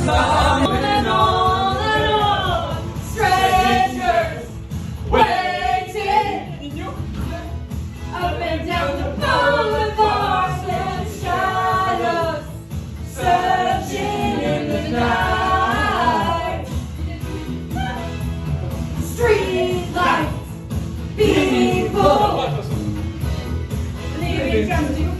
and on, strangers waiting up and down the boulevards and shadows, searching in the night. Street lights, people, leaving empty